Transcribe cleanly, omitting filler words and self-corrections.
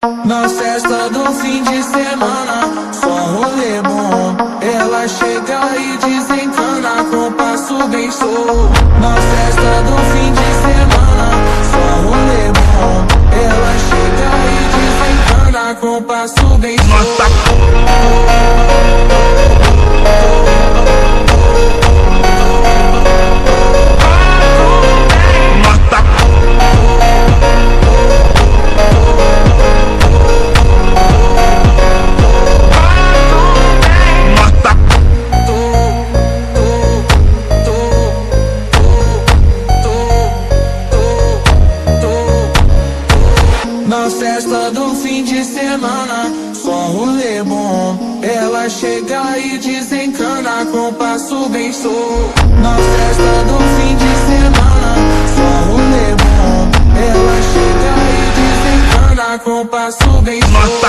Na festa do fim de semana, só rolê bom. Ela chega e desencana com passo bem solto. Na festa do fim de semana, só rolê bom. Ela chega e desencana com passo bem solto. Na festa do fim de semana, só rolê bom. Ela chega e desencana com passo bem solto. Na festa do fim de semana, só rolê bom. Ela chega e desencana com passo bem solto.